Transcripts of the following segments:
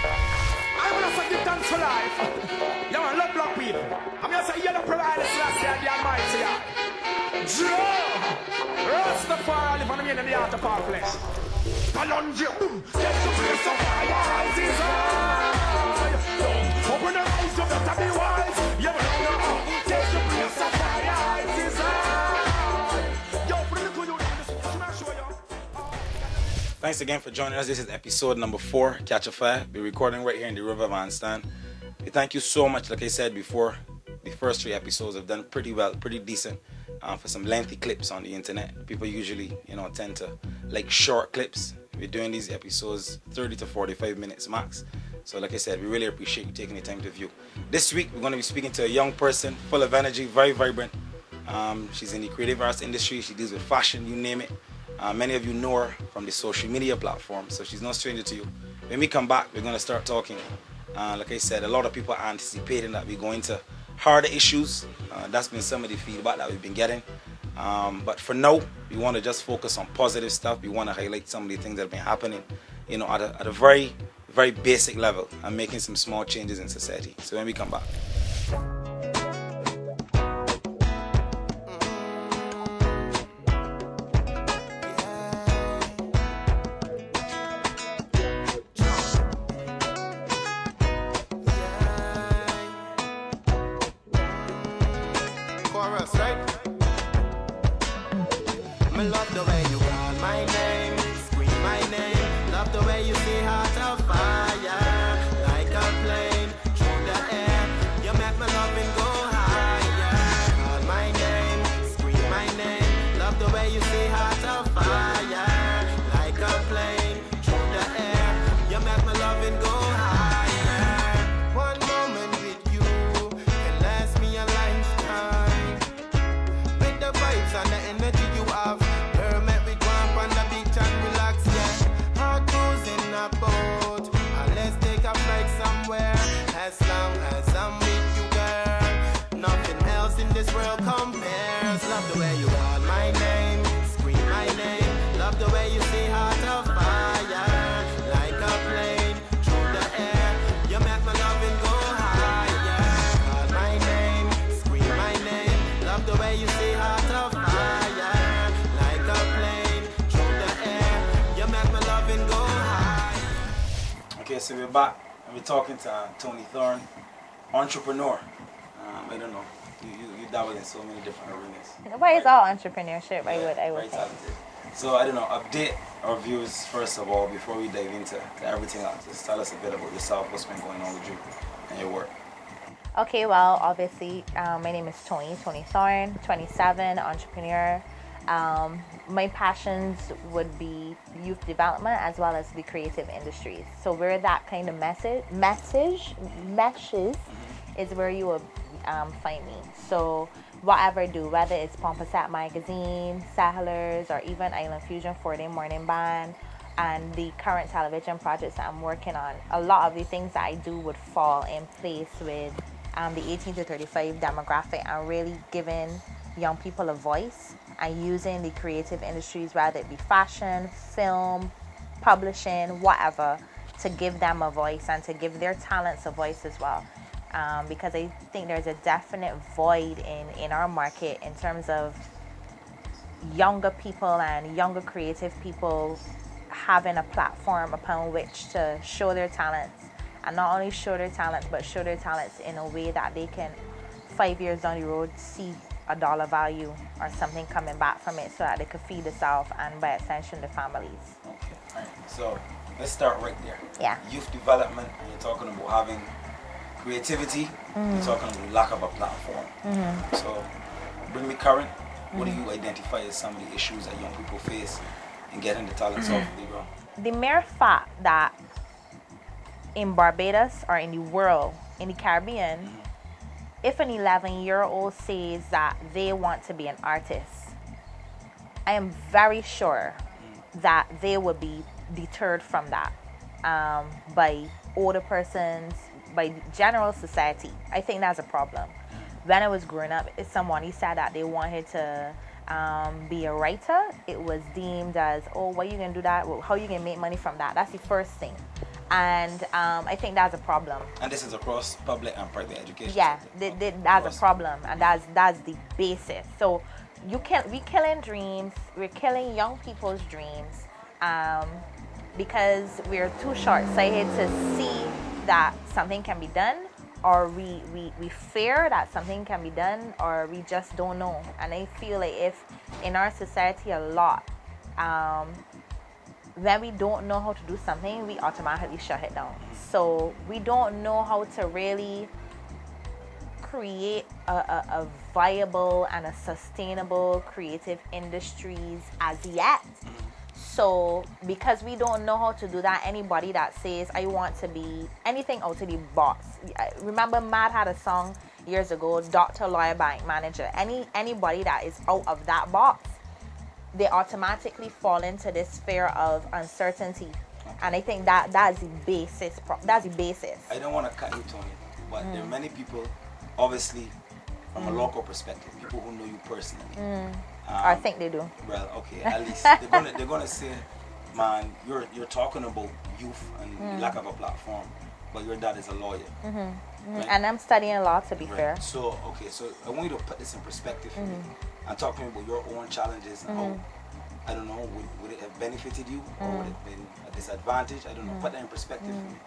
I want to give thanks for life. You want to love black people. I'm going to say, you're the provider, Selassie, and the Almighty. Joe! Rastafari, live on the meaning of the art of our flesh. Alonjo, get the place of fire, rises high. Open the eyes, you better be wise. You don't know, take the place of fire, rises high. Yo, bring it to you, smash you. Thanks again for joining us. This is episode number 4, Catcha Fyah. We're recording right here in the River Bandstand. We thank you so much. Like I said before, the first 3 episodes have done pretty well, pretty decent for some lengthy clips on the internet. People usually, tend to like short clips. We're doing these episodes 30 to 45 minutes max. So like I said, we really appreciate you taking the time to view. This week, we're going to be speaking to a young person, full of energy, very vibrant. She's in the creative arts industry. She deals with fashion, you name it. Many of you know her from the social media platform, so she's no stranger to you. When we come back, we're going to start talking. Like I said, a lot of people are anticipating that we go into harder issues. That's been some of the feedback that we've been getting. But for now, we want to just focus on positive stuff. We want to highlight some of the things that have been happening, at a very, very basic level and making some small changes in society. So when we come back. I love the way you call my name, scream my name. Love the way you say heart of fire, like a plane through the air. You make my loving go higher. Call my name, scream my name. Love the way you say heart of fire, like a plane through the air. You make my loving go higher. One moment with you can last me a lifetime. With the vibes and the energy you have. As long as I'm with you, girl, nothing else in this world compares. Love the way you call my name, scream my name. Love the way you say heart of fire, like a plane through the air. You make my loving go higher. Call my name, scream my name. Love the way you say heart of fire, like a plane through the air. You make my loving go higher. Okay, so we're back. We're talking to Toni Thorne, entrepreneur. I don't know, you dabble in so many different arenas. Well, it's all entrepreneurship, I would right, say. talented. So I don't know, update our viewers first of all before we dive into everything else. Just tell us a bit about yourself, what's been going on with you and your work. Okay, well, obviously, my name is Toni Thorne, 27, entrepreneur. My passions would be youth development as well as the creative industries. So where that kind of meshes is where you will find me. So whatever I do, whether it's Pompasat Magazine, Sahelers, or even Island Fusion 4-Day Morning Band, and the current television projects that I'm working on, a lot of the things that I do would fall in place with the 18 to 35 demographic and really giving young people a voice and using the creative industries, whether it be fashion, film, publishing, whatever, to give them a voice and to give their talents a voice as well. Because I think there's a definite void in our market in terms of younger people and younger creative people having a platform upon which to show their talents. And not only show their talents, but show their talents in a way that they can, 5 years down the road, see a dollar value or something coming back from it so that they could feed themselves and by extension the families. Okay, all right. So let's start right there. Yeah. Youth development, and you're talking about having creativity, you're talking about lack of a platform. So bring me current. What do you identify as some of the issues that young people face in getting the talents off the ground? The mere fact that in Barbados or in the world, in the Caribbean, if an 11-year-old says that they want to be an artist, I am very sure that they would be deterred from that by older persons, by general society. I think that's a problem. When I was growing up, if somebody said that they wanted to be a writer, it was deemed as, oh, why are you going to do that? Well, how are you going to make money from that? That's the first thing. And I think that's a problem. And this is across public and private education. Yeah, that's a problem, and that's the basis. So we killing dreams. We're killing young people's dreams because we're too short-sighted to see that something can be done, or we fear that something can be done, or we just don't know. And I feel like if in our society a lot, when we don't know how to do something, we automatically shut it down. So we don't know how to really create a viable and a sustainable creative industries as yet. So because we don't know how to do that, anybody that says I want to be anything out of the box. Remember Mad had a song years ago, Doctor, Lawyer, Bank Manager. Anybody that is out of that box, they automatically fall into this fear of uncertainty. And I think that's the basis. That's the basis. I don't want to cut you, Toni, but there are many people, obviously, from a local perspective, people who know you personally. I think they do. Well, okay, at least they're gonna say, man, you're talking about youth and lack of a platform, but your dad is a lawyer. Right? And I'm studying law, to be fair. So I want you to put this in perspective for me and talk to me about your own challenges and how, I don't know, would it have benefited you or would it have been a disadvantage? I don't know. Put that in perspective for me.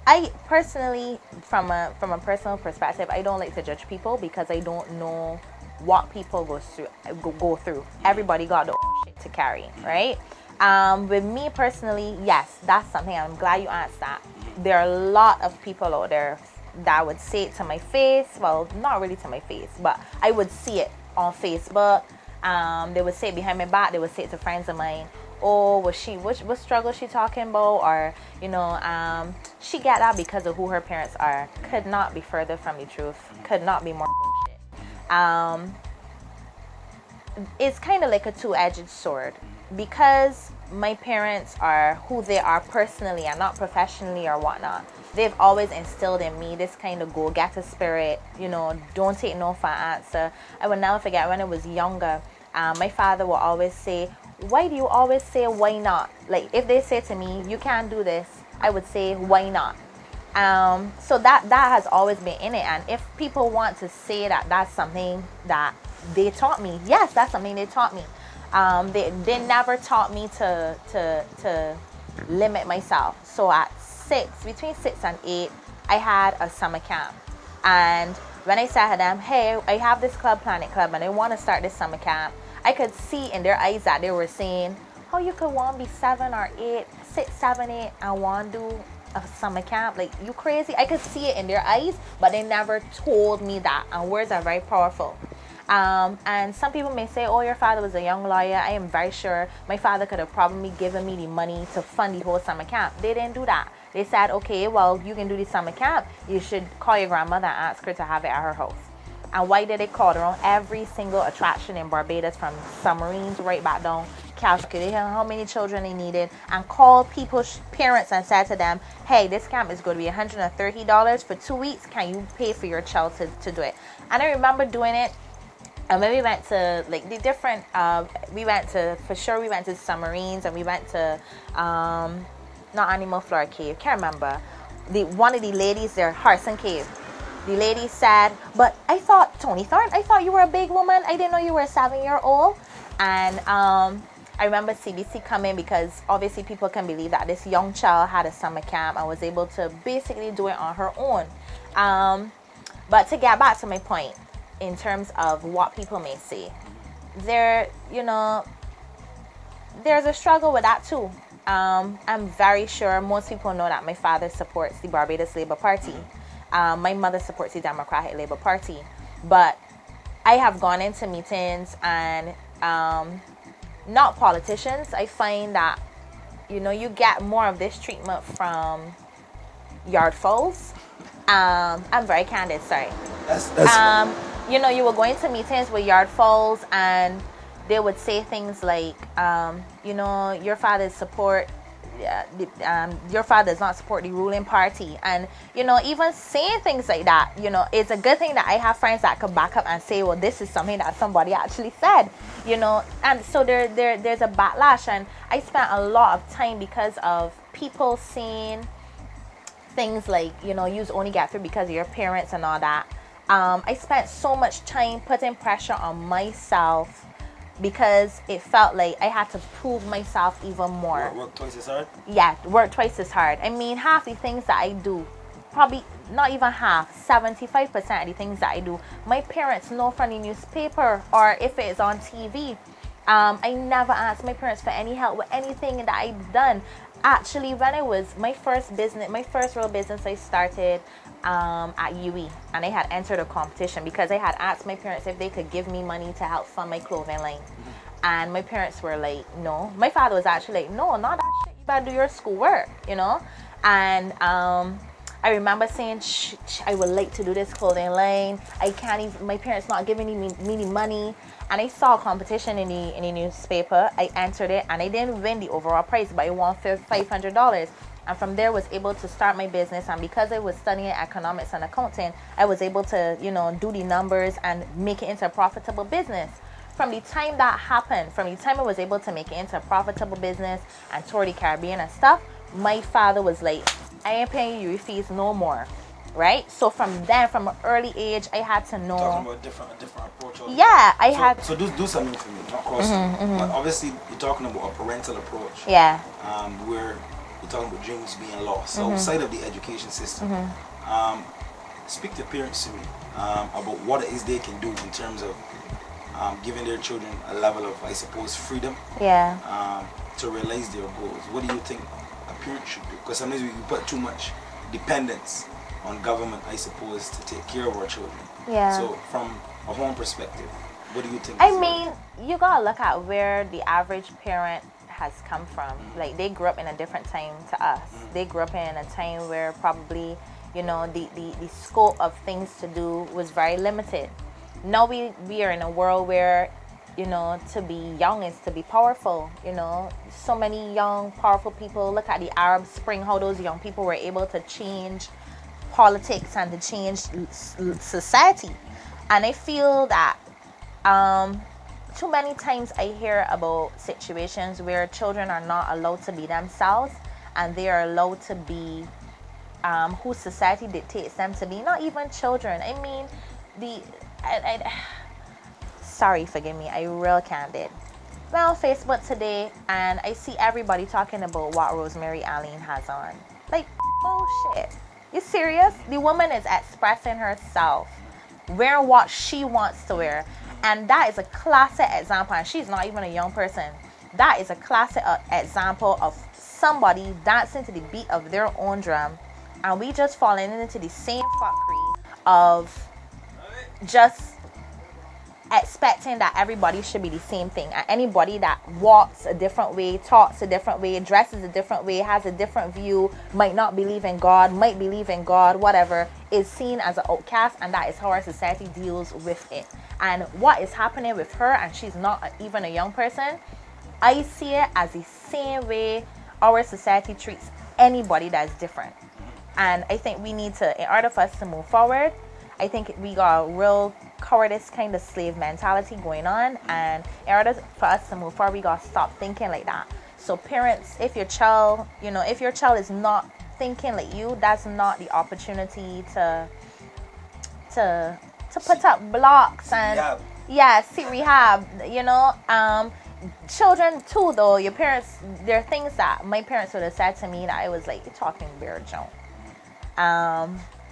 I personally, from a personal perspective, I don't like to judge people because I don't know what people go through. Everybody got their own shit to carry, right? With me personally, yes, that's something. I'm glad you asked that. There are a lot of people out there that would say it to my face. Well, not really to my face, but I would see it on Facebook. They would say it behind my back. They would say it to friends of mine. Oh, what struggle she talking about? Or, she got that because of who her parents are. Could not be further from the truth. Could not be more bullshit. It's kind of like a two-edged sword. Because my parents are who they are personally and not professionally or whatnot, they've always instilled in me this kind of go-getter spirit, don't take no for an answer. I will never forget when I was younger, my father will always say, why do you always say why not? Like if they say to me, you can't do this, I would say, why not? So that has always been in it. And if people want to say that that's something that they taught me, yes, that's something they taught me. They never taught me to limit myself. So at between 6 and 8, I had a summer camp. And when I said to them, hey, I have this club, Planet Club, and I want to start this summer camp, I could see in their eyes that they were saying, how you could want to be 7 or 8, 6, 7, 8, and want to do a summer camp? Like, you crazy? I could see it in their eyes, but they never told me that. And words are very powerful. And some people may say, oh, your father was a young lawyer. I am very sure my father could have probably given me the money to fund the whole summer camp. They didn't do that. They said, okay, well, you can do the summer camp. You should call your grandmother and ask her to have it at her house. And why did they call her on every single attraction in Barbados, from submarines right back down, calculated how many children they needed, and called people's parents and said to them, hey, this camp is going to be $130 for 2 weeks. Can you pay for your child to do it? And I remember doing it. And when we went to like the different, we went to submarines, and we went to, not Animal Floor Cave, can't remember. One of the ladies there, Harrison Cave. The lady said, but I thought, Toni Thorne, I thought you were a big woman. I didn't know you were a 7-year-old. And I remember CBC coming because obviously people can believe that this young child had a summer camp and was able to basically do it on her own. But to get back to my point, in terms of what people may say, there's a struggle with that too. I'm very sure most people know that my father supports the Barbados Labour Party. My mother supports the Democratic Labour Party. But I have gone into meetings and not politicians. I find that, you get more of this treatment from yard fowls. I'm very candid, sorry. That's you were going to meetings with yard fowls and they would say things like, your father does not support the ruling party. And, even saying things like that, it's a good thing that I have friends that could back up and say, well, this is something that somebody actually said, and so there's a backlash. And I spent a lot of time because of people saying things like, you know, you only get through because of your parents and all that. I spent so much time putting pressure on myself because it felt like I had to prove myself even more. Work twice as hard? Yeah, work twice as hard. I mean, half the things that I do, probably not even half, 75% of the things that I do, my parents know from the newspaper or if it's on TV. I never asked my parents for any help with anything that I've done. Actually, when I was my first real business I started at UE, and I had entered a competition because I had asked my parents if they could give me money to help fund my clothing line. And my parents were like, no. My father was actually like, no, not that shit. You better do your schoolwork, you know? And I remember saying, I would like to do this clothing line. I can't even, my parents not giving me the money. And I saw a competition in the newspaper. I entered it and I didn't win the overall prize, but I won $500. And from there was able to start my business. And because I was studying economics and accounting, I was able to, you know, do the numbers and make it into a profitable business. From the time that happened, from the time I was able to make it into a profitable business and tour the Caribbean and stuff, my father was like, I ain't paying you your fees no more. Right? So from then, from an early age, I had to know. Talking about a different approach. Yeah, I had. So do something for me, not crossing. But obviously, you're talking about a parental approach. Yeah. Where you're talking about dreams being lost. So outside of the education system, speak to parents to me about what it is they can do in terms of giving their children a level of, I suppose, freedom. Yeah. To realize their goals. What do you think a parent should do? Because sometimes we put too much dependence on government, I suppose, to take care of our children. Yeah. So from a home perspective, what do you think? I mean, you gotta look at where the average parent has come from. Like, they grew up in a different time to us. They grew up in a time where probably, you know, the scope of things to do was very limited. Now we are in a world where, you know, to be young is to be powerful. You know, so many young, powerful people. Look at the Arab Spring, how those young people were able to change politics and to change society. And I feel that too many times I hear about situations where children are not allowed to be themselves and they are allowed to be who society dictates them to be. Not even children. I mean, sorry, forgive me, I real candid. Well, Facebook today, and I see everybody talking about what Rosemary Allen has on. Like, bullshit. You serious? The woman is expressing herself, wearing what she wants to wear. And that is a classic example. And she's not even a young person. That is a classic example of somebody dancing to the beat of their own drum. And we just falling into the same fuckery of just expecting that everybody should be the same thing. And anybody that walks a different way, talks a different way, dresses a different way, has a different view, might not believe in God, might believe in God, whatever, is seen as an outcast. And that is how our society deals with it. And what is happening with her, and she's not even a young person, I see it as the same way our society treats anybody that's different. And I think we need to, in order for us to move forward, I think we got a real cowardice kind of slave mentality going on, and in order for us to move forward, we got to stop thinking like that. So parents, if your child, you know, if your child is not thinking like you, that's not the opportunity to put up blocks and seek rehab, you know. Children too, though, your parents, there are things that my parents would have said to me that I was like, you're talking bare junk.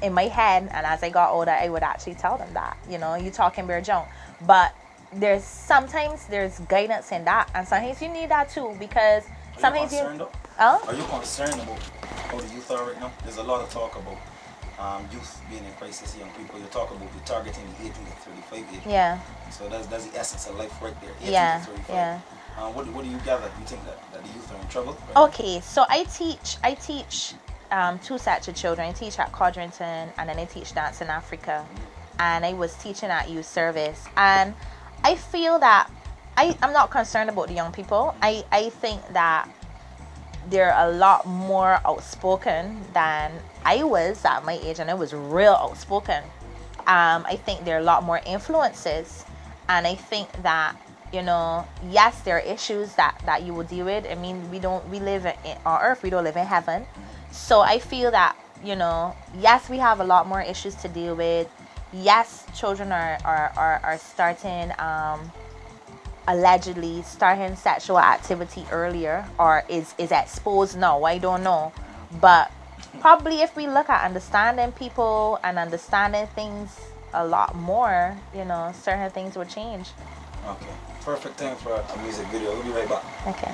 In my head, and as I got older, I would actually tell them that, you know, you talking bare junk. But sometimes there's guidance in that, and sometimes you need that too, because sometimes Are you concerned about how the youth are right now? There's a lot of talk about youth being in crisis, young people. You talk about the targeting the 18 to 35 age. Yeah. So that's the essence of life right there. 18 Yeah. to 35. Yeah. What do you gather? You think that the youth are in trouble? Okay, so I teach two sets of children. I teach at Codrington, and then I teach dance in Africa, and I was teaching at youth service. And I feel that I'm not concerned about the young people. I think that they're a lot more outspoken than I was at my age, and I was real outspoken. I think there are a lot more influences, and I think that, you know, yes, there are issues that you will deal with. I mean, we live on earth, we don't live in heaven. So I feel that you know, yes, we have a lot more issues to deal with. Yes, children are starting, allegedly starting sexual activity earlier, or is exposed now. I don't know. But probably if we look at understanding people and understanding things a lot more, you know, certain things would change. Okay. Perfect time for a music video. We'll be right back. Okay.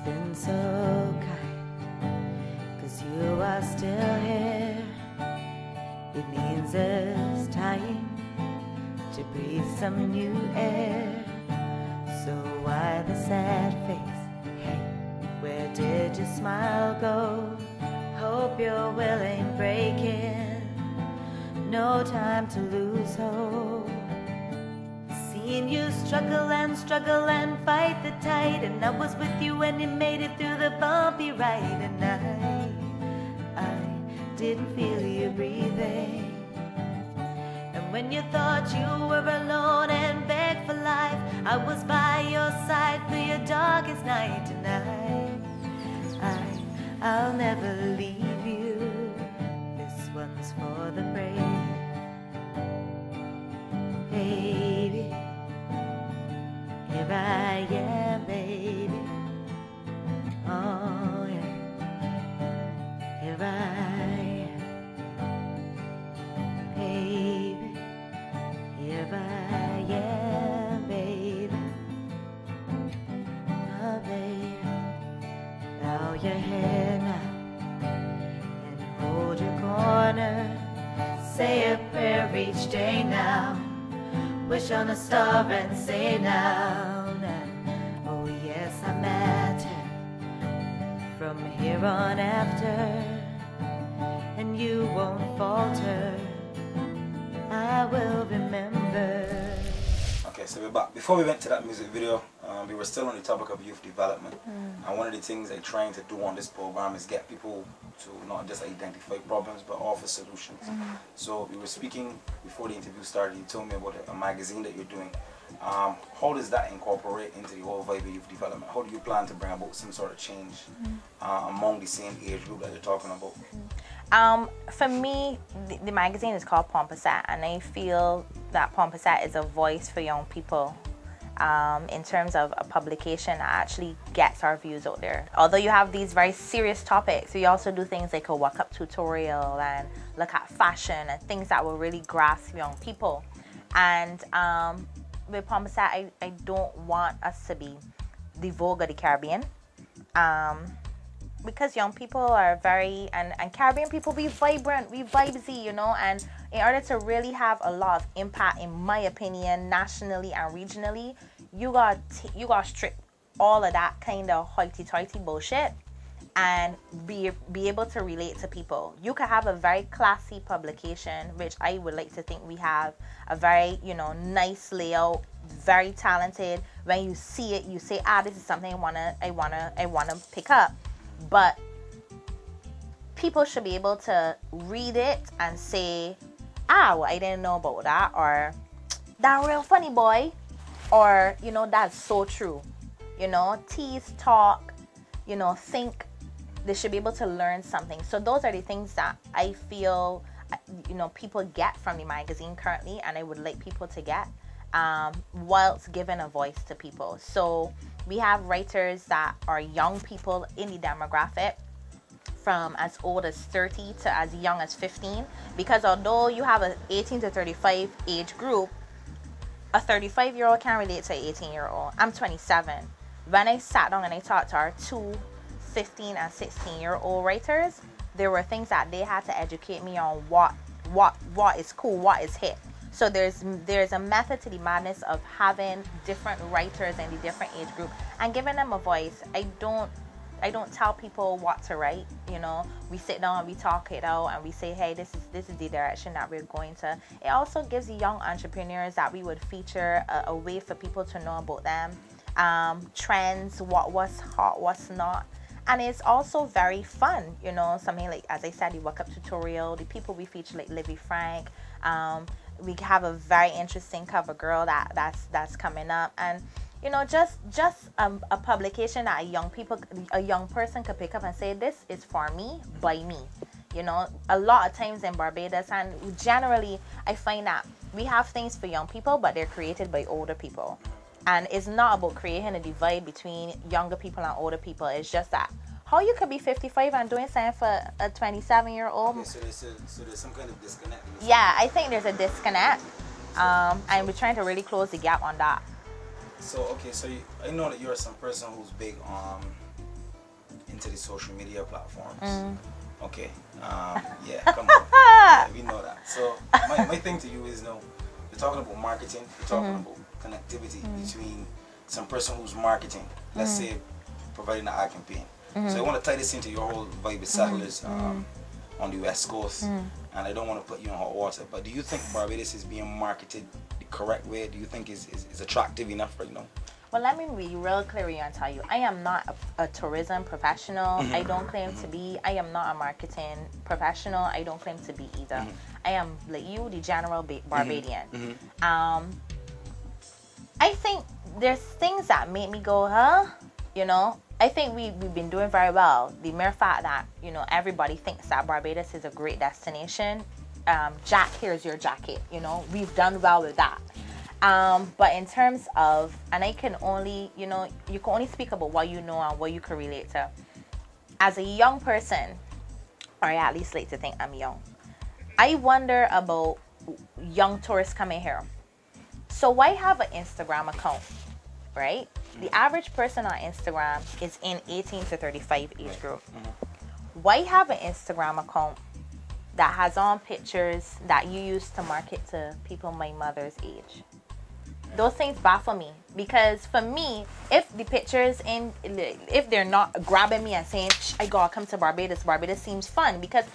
Been so kind, 'cause you are still here. It means it's time to breathe some new air. So why the sad face? Hey, where did your smile go? Hope you're willing, breaking. No time to lose hope. Seen you struggle and fight the tide, and I was with you when you made it through the bumpy ride, and I didn't feel you breathing. And when you thought you were alone and begged for life, I was by your side through your darkest night, and I'll never leave you. This one's for the brave, baby. Here I am, baby. Oh, yeah. Here I am, baby. Here I am, baby. Oh, baby. Bow your head now and hold your corner. Say a prayer each day now. Wish on a star and say now, oh yes, I matter from here on after, and you won't falter. I will remember. Okay, so we're back. Before we went to that music video, we were still on the topic of youth development. And one of the things I'm trying to do on this program is get people to not just identify problems but offer solutions. So we were speaking before the interview started. You told me about a magazine that you're doing. How does that incorporate into the whole vibe of youth development? How do you plan to bring about some sort of change among the same age group that you're talking about? For me, the magazine is called Pomposat, and I feel that Pomposat is a voice for young people. In terms of a publication that actually gets our views out there. Although you have these very serious topics, we also do things like a walk-up tutorial and look at fashion and things that will really grasp young people. And with Pomposat, I don't want us to be the Vogue of the Caribbean. Because young people are very, and Caribbean people, we vibrant, we vibesy, you know, and in order to really have a lot of impact, in my opinion, nationally and regionally, you got strip all of that kind of hoity-toity bullshit and be able to relate to people. You could have a very classy publication, which I would like to think we have, a very, you know, nice layout, very talented. When you see it, you say, this is something I wanna pick up. But people should be able to read it and say, well, I didn't know about that, or that real funny boy, or, you know, that's so true. You know, tease, talk, you know, think. They should be able to learn something. So those are the things that I feel, you know, people get from the magazine currently, and I would like people to get, whilst giving a voice to people. So we have writers that are young people in the demographic, from as old as 30 to as young as 15, because although you have an 18 to 35 age group, a 35-year-old can relate to an 18-year-old. I'm 27. When I sat down and I talked to our two 15 and 16-year-old writers, there were things that they had to educate me on what is cool, what is hip. So there's a method to the madness of having different writers in the different age group and giving them a voice. I don't don't tell people what to write. You know, we sit down and we talk it out and we say, hey, this is the direction that we're going to. It also gives the young entrepreneurs that we would feature a way for people to know about them, trends, was hot, what's not. And it's also very fun, you know, something like, as I said, the workup tutorial, the people we feature like Livy Frank. We have a very interesting cover girl that's coming up, and you know, just a publication that a young person could pick up and say, this is for me, by me. You know, a lot of times in Barbados, and generally I find that we have things for young people, but they're created by older people. And it's not about creating a divide between younger people and older people. It's just that how you could be 55 and doing something for a 27-year-old. Okay, so there's some kind of disconnect. Yeah, I think there's a disconnect. And we're trying to really close the gap on that. So, okay, so I know that you're some person who's big into the social media platforms. Okay, yeah, come on. Yeah, we know that. So, my thing to you is, you know, you're talking about marketing, you're talking about connectivity between some person who's marketing, let's say providing an ad campaign. So I want to tie this into your whole vibe with settlers on the West Coast, and I don't want to put you on hot water, but do you think Barbados is being marketed the correct way? Do you think is attractive enough right now? Well, let me be real clear here and tell you, I am not a tourism professional. I don't claim to be. I am not a marketing professional. I don't claim to be either. I am, like you, the general Barbadian. I think there's things that make me go, huh? You know, I think we've been doing very well. The mere fact that, you know, everybody thinks that Barbados is a great destination. Jack, here's your jacket. You know, we've done well with that. But in terms of, and I can only, you know, you can only speak about what you know and what you can relate to. As a young person, or I at least like to think I'm young, I wonder about young tourists coming here. So why have an Instagram account, right? The average person on Instagram is in 18 to 35 age group. Why have an Instagram account that has on pictures that you use to market to people my mother's age? Those things baffle me, because for me, if the pictures if they're not grabbing me and saying, I gotta come to Barbados, Barbados seems fun, because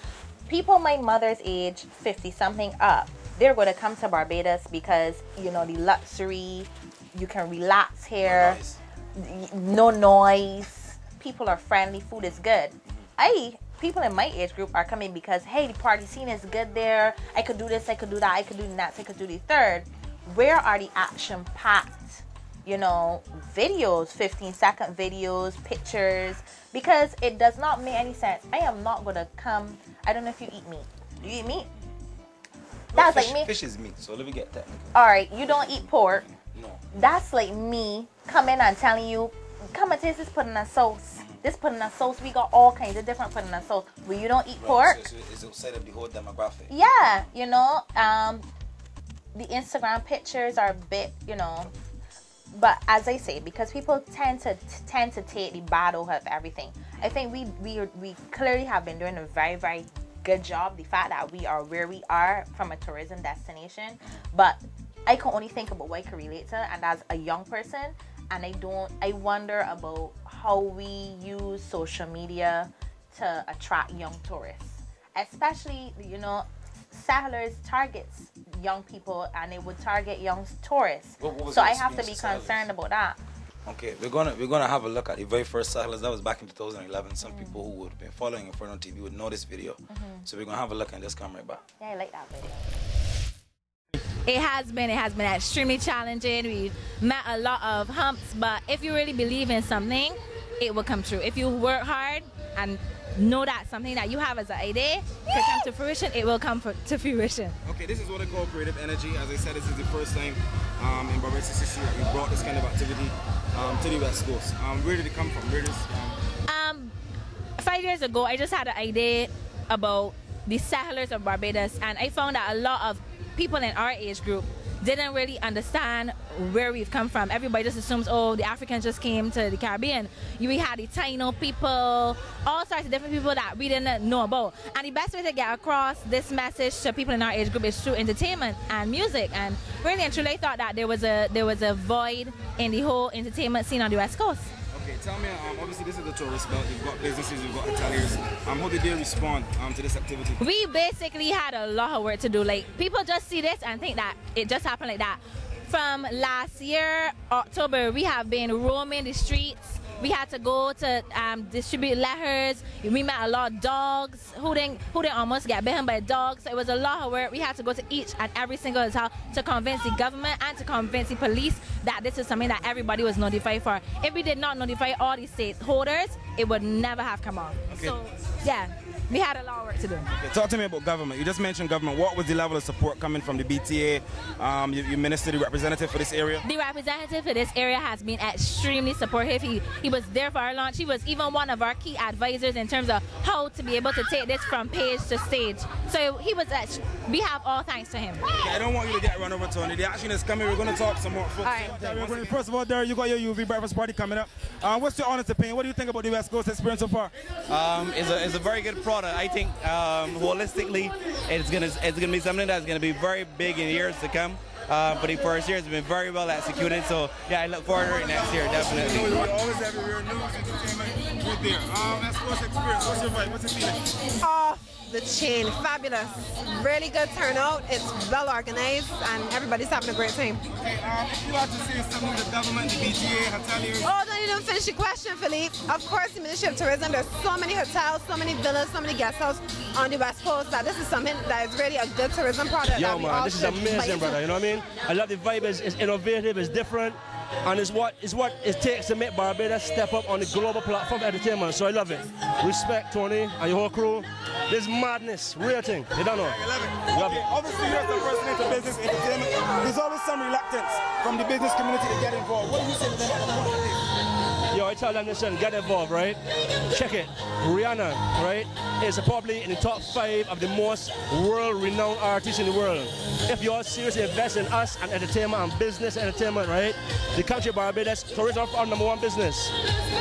people my mother's age, 50 something up, they're going to come to Barbados because, you know, the luxury, you can relax here, no noise, people are friendly, food is good. People in my age group are coming because, hey, the party scene is good there, I could do this, I could do that, I could do that, I could do the third. Where are the action-packed, you know, videos, 15-second videos, pictures? Because it does not make any sense. I am not going to come, I don't know if you eat meat. Do you eat meat? That's like me. Fish is meat, so let me get technical. Alright, you don't eat pork. No. That's like me coming and telling you, come and taste this pudding and sauce. This pudding and sauce, we got all kinds of different pudding and sauce. Where you don't eat pork. So it's outside of the whole demographic. Yeah, you know, the Instagram pictures are a bit, you know, but as I say, because people tend to take the bad out of everything. I think we clearly have been doing a very, very good job. The fact that we are where we are from a tourism destination, but I can only think about what I can relate to, and as a young person, and I wonder about how we use social media to attract young tourists, especially, you know, settlers targets young people and it would target young tourists. So I have to be concerned about that. Okay, we're gonna have a look at the very first settlers. That was back in 2011. Some people who would have been following Inferno TV would know this video. So we're gonna have a look and just come right back. Yeah, I like that video. It has been extremely challenging. We've met a lot of humps, but if you really believe in something, it will come true. If you work hard and know that something that you have as an idea to come to fruition, it will come to fruition. Okay, this is what I call creative energy. As I said, this is the first time in Barbados history that we brought this kind of activity to the West Coast. Where did it come from? 5 years ago, I just had an idea about the settlers of Barbados, and I found that a lot of people in our age group didn't really understand where we've come from. Everybody just assumes, oh, the Africans just came to the Caribbean. We had the Taino people, all sorts of different people that we didn't know about. And the best way to get across this message to people in our age group is through entertainment and music. And really and truly, I thought that there was a void in the whole entertainment scene on the West Coast. Okay, tell me, obviously this is the tourist belt. You've got businesses, you've got hoteliers. How did they respond to this activity? We basically had a lot of work to do. Like, people just see this and think that it just happened like that. From last year, October, we have been roaming the streets. We had to go to distribute letters. We met a lot of dogs who didn't almost get bitten by dogs. So it was a lot of work. We had to go to each and every single hotel to convince the government and to convince the police that this is something that everybody was notified for. If we did not notify all the stakeholders, it would never have come off. Okay. So, yeah. We had a lot of work to do. Okay, talk to me about government. You just mentioned government. What was the level of support coming from the BTA? You minister, the representative for this area? The representative for this area has been extremely supportive. He was there for our launch. He was even one of our key advisors in terms of how to be able to take this from page to stage. So he was, we have all thanks to him. Okay, I don't want you to get run over, Tony. The action is coming. We're going to talk some more. All right. First of all, Derek, you got your UV breakfast party coming up. What's your honest opinion? What do you think about the West Coast experience so far? It's a very good product. I think holistically, it's gonna be something that's gonna be very big in years to come. For the first year, it's been very well executed. So yeah, I look forward to it next year, definitely. We always have your news, entertainment with there. West Coast experience. What's your vibe? What's your feeling? Off the chain, fabulous. Really good turnout. It's well organized, and everybody's having a great time. Okay, if you had to say something to the government, the BTA, hoteliers. Oh, don't even finish the question, Philippe. Of course, the Ministry of Tourism. There's so many hotels, so many villas, so many guest houses on the West Coast that this is something that is really a good tourism product. Yo, man, this is amazing, brother. You know what I mean? I love the vibe. It's innovative. It's different. And it's what it takes to make Barbados step up on the global platform of entertainment. So I love it. Respect, Tony, and your whole crew. This madness, real thing. You don't know. I love it. Love it. Obviously, you're the person into business, entertainment. There's always some reluctance from the business community to get involved. What do you say to them at the point of this? Yo, I tell them, listen, get involved, right? Check it. Rihanna, right, is probably in the top 5 of the most world-renowned artists in the world. If you're seriously investing in us and entertainment and business entertainment, right, the country of Barbados, tourism is our #1 business.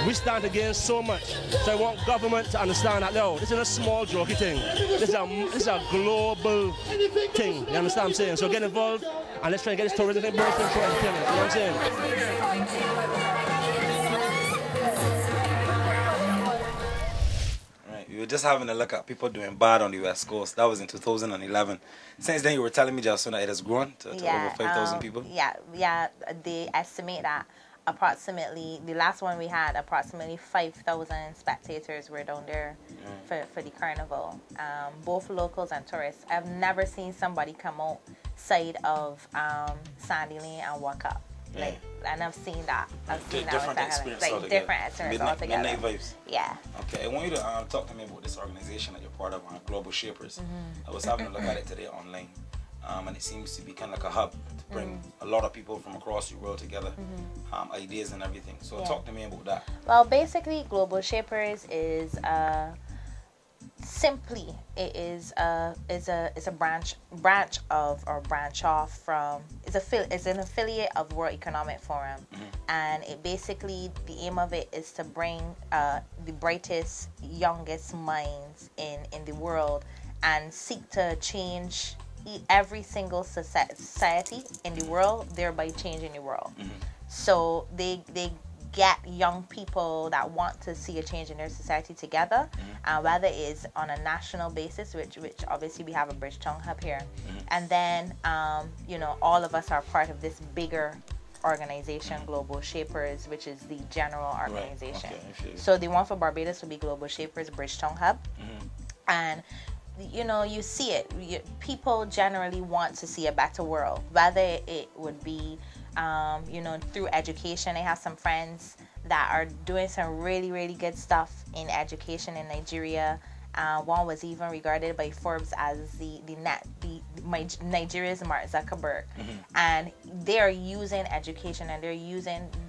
We stand against so much. So I want government to understand that, no, this is a small, jokey thing. This is a global thing. You understand what I'm saying? So get involved and let's try and get this tourism thing bursting for entertainment. You know what I'm saying? We were just having a look at people doing bad on the West Coast. That was in 2011. Since then, you were telling me, Jason, that it has grown to over 5,000 people? Yeah. They estimate that approximately, the last one we had, approximately 5,000 spectators were down there for the carnival. Both locals and tourists. I've never seen somebody come outside of Sandy Lane and walk up. Like, and I've seen that. Different experience altogether. Different experience altogether. Midnight vibes. Yeah. Okay, I want you to talk to me about this organization that you're part of, Global Shapers. I was having a look at it today online, and it seems to be kind of like a hub to bring a lot of people from across the world together, ideas and everything. So talk to me about that. Well, basically, Global Shapers is simply it is a branch of or branch off from it's an affiliate of World Economic Forum, and it basically, the aim of it is to bring the brightest, youngest minds in the world and seek to change every single society in the world, thereby changing the world. So they get young people that want to see a change in their society together, whether it is on a national basis, which obviously we have a Bridgetown hub here, and then you know, all of us are part of this bigger organization, Global Shapers, which is the general organization. Right. Okay. So the one for Barbados would be Global Shapers Bridgetown hub, and you know, you see it. People generally want to see a better world, whether it would be you know, through education. I have some friends that are doing some really good stuff in education in Nigeria. One was even regarded by Forbes as Nigeria's Mark Zuckerberg, and they are using education and they're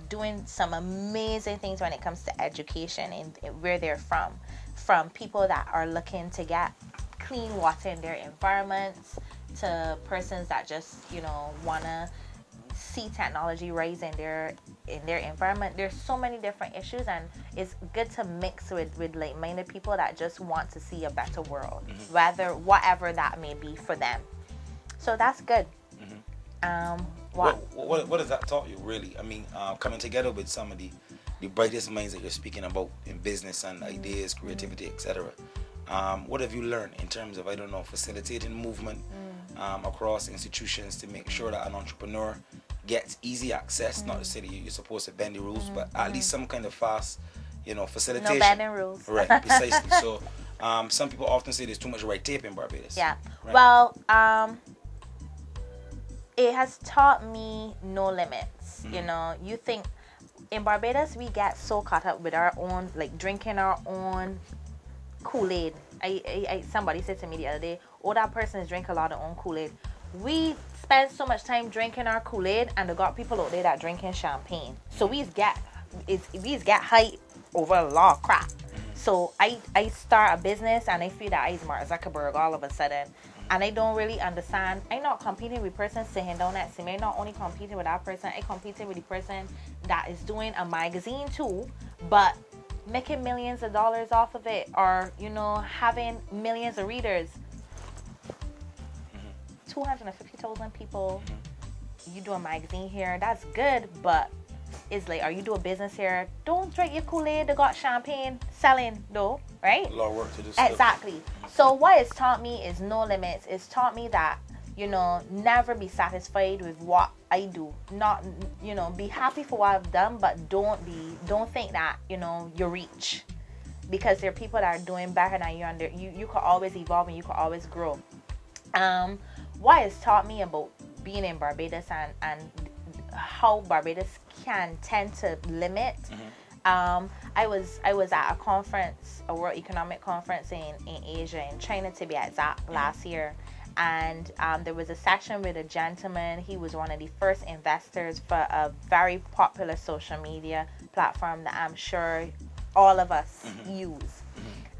doing some amazing things when it comes to education and where they're from people that are looking to get clean water in their environments, to persons that just, you know, wanna see technology rise in their environment. There's so many different issues, and it's good to mix with like-minded people that just want to see a better world, whatever that may be for them. So that's good. What has that taught you, really? I mean, coming together with some of the the brightest minds that you're speaking about in business and ideas, creativity, etc. What have you learned in terms of, I don't know, facilitating movement across institutions to make sure that an entrepreneur gets easy access? Not to say that you're supposed to bend the rules, but at least some kind of fast, you know, facilitation. No bending rules. Right, precisely. So some people often say there's too much red tape in Barbados. Yeah. Right? Well, it has taught me no limits. You know, you think in Barbados we get so caught up with our own, like drinking our own Kool-Aid. Somebody said to me the other day, oh, that person is drinking a lot of own Kool-Aid. We spend so much time drinking our Kool-Aid, and they got people out there that drinking champagne. So we get hype over a lot of crap. So I start a business and I feel that I'm Mark Zuckerberg all of a sudden, and I don't really understand. I'm not competing with person sitting down next to me. I'm not only competing with that person, I'm competing with the person that is doing a magazine too, but making millions of dollars off of it, or you know, having millions of readers. 250,000 people. You do a magazine here, that's good, but it's like, are you doing business here? Don't drink your Kool-Aid. They got champagne selling though, right? A lot of work to do. Exactly. So what it's taught me is no limits. It's taught me that, you know, never be satisfied with what I do. Not, you know, be happy for what I've done, but don't think that, you know, you reach, because there are people that are doing better than you, and you could always evolve and you could always grow. What it's taught me about being in Barbados and how Barbados can tend to limit. I was at a conference, a World Economic Conference in Asia, in China to be exact, last year. And there was a session with a gentleman. He was one of the first investors for a very popular social media platform that I'm sure all of us use.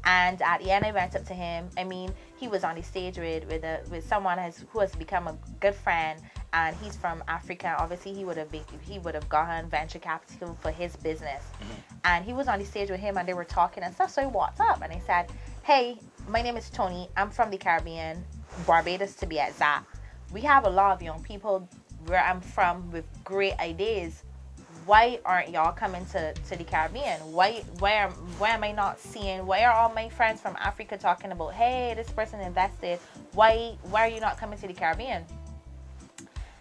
And at the end, I went up to him. I mean, he was on the stage with someone who has become a good friend, and he's from Africa. Obviously, he would have gotten venture capital for his business. And he was on the stage with him, and they were talking and stuff. So I walked up and I said, "Hey, my name is Toni. I'm from the Caribbean, Barbados to be exact. We have a lot of young people where I'm from with great ideas. Why aren't y'all coming to the Caribbean? Why am I not seeing? Why are all my friends from Africa talking about, hey, this person invested? Why are you not coming to the Caribbean?"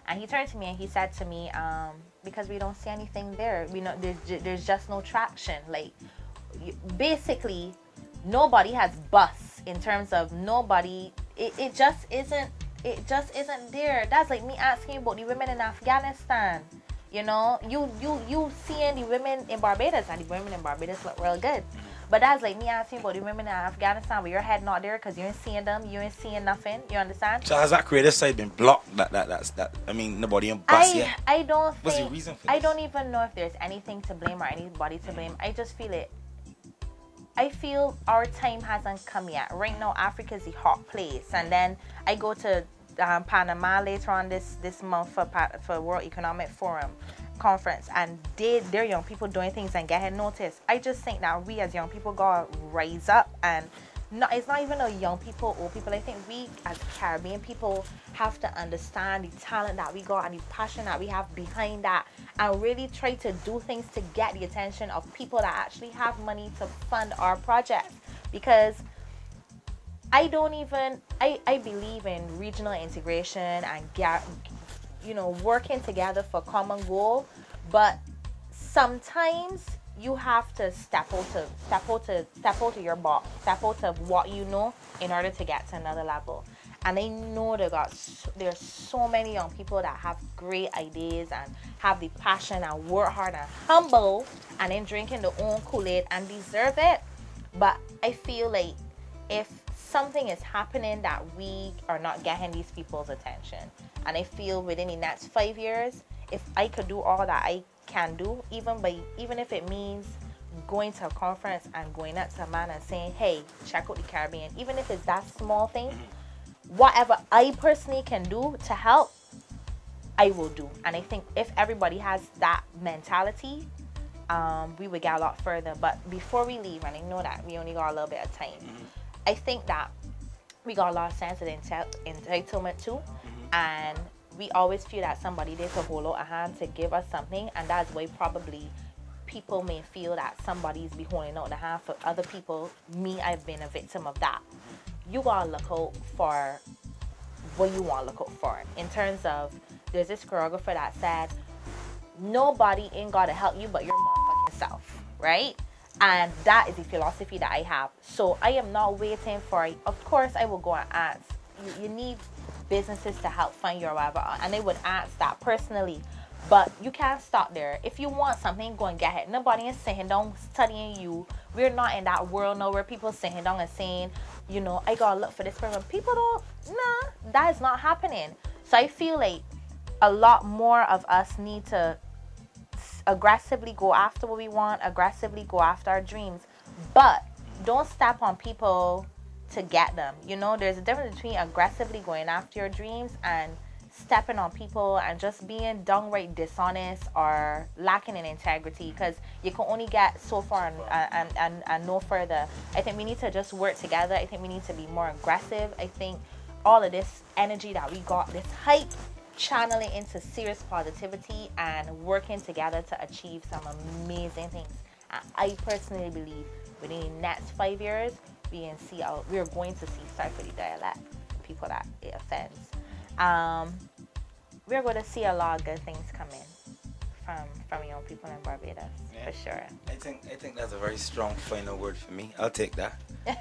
And he turned to me and he said to me, because we don't see anything there. We know there's just no traction. Like, basically, nobody has bust in terms of nobody. It just isn't there. That's like me asking about the women in Afghanistan. You know, you seeing the women in Barbados, and the women in Barbados look real good. But that's like me asking about the women in Afghanistan, but your head not there because you ain't seeing them, you ain't seeing nothing. You understand? So has that creative side been blocked? That I mean, nobody in bus yet. I don't think. What's the reason for this? I don't even know if there's anything to blame or anybody to blame. I just feel it. I feel our time hasn't come yet. Right now, Africa is the hot place, and then I go to Panama later on this month for World Economic Forum conference, and they're young people doing things and getting noticed. I just think that we as young people gotta rise up, and it's not even a young people, old people. I think we as Caribbean people have to understand the talent that we got and the passion that we have behind that, and really try to do things to get the attention of people that actually have money to fund our projects. Because I believe in regional integration and working together for common goal, but sometimes you have to step out of your box, step out of what you know in order to get to another level. And I know there's so many young people that have great ideas and have the passion and work hard and humble and then drinking their own Kool-Aid and deserve it. But I feel like if something is happening that we are not getting these people's attention, and I feel within the next 5 years, if I could do all that I can do, even if it means going to a conference and going up to a man and saying, hey, check out the Caribbean, even if it's that small thing, whatever I personally can do to help, I will do. And I think if everybody has that mentality, we would get a lot further. But before we leave, and I know that we only got a little bit of time, I think that we got a lot of sense of entitlement too, and we always feel that somebody there to hold out a hand to give us something, and that's why probably people may feel that somebody's be holding out the hand for other people. Me, I've been a victim of that. You gotta look out for what you want to look out for. In terms of, there's this choreographer that said, nobody ain't gotta help you but your motherfucking self, right? And that is the philosophy that I have. So I am not waiting for, of course I will go and ask. You need businesses to help fund you or whatever, and I would ask that personally. But you can't stop there. If you want something, go and get it. Nobody is sitting down studying you. We're not in that world now where people sitting down and saying, you know, I gotta look for this person. People don't, nah, that is not happening. So I feel like a lot more of us need to aggressively go after what we want, aggressively go after our dreams. But don't step on people to get them. You know, there's a difference between aggressively going after your dreams and stepping on people and just being downright dishonest or lacking in integrity, because you can only get so far and no further. I think we need to just work together. I think we need to be more aggressive. I think all of this energy that we got, this hype, channel it into serious positivity and working together to achieve some amazing things. And I personally believe within the next 5 years, we're going to see, sorry for the dialect, people that it offends. We're going to see a lot of good things coming from young people in Barbados, for sure. I think that's a very strong final word for me. I'll take that.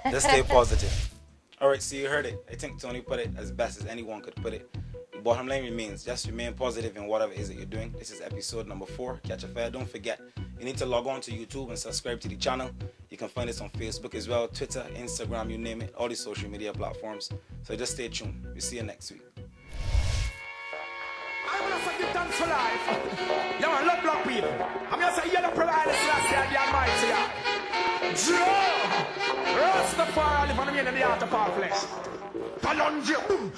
Just stay positive. All right, so you heard it. I think Tony put it as best as anyone could put it. The bottom line remains, just remain positive in whatever it is that you're doing. This is episode number 4, Catcha Fyah. Don't forget, you need to log on to YouTube and subscribe to the channel. You can find us on Facebook as well, Twitter, Instagram, you name it, all the social media platforms. So just stay tuned. We'll see you next week. I'm gonna say give thanks for life. You want love black people. I'm gonna say you're the provider, last year, the Almighty God. Joe! Rastafari live on the end of the art of our flesh. Palonji, boom!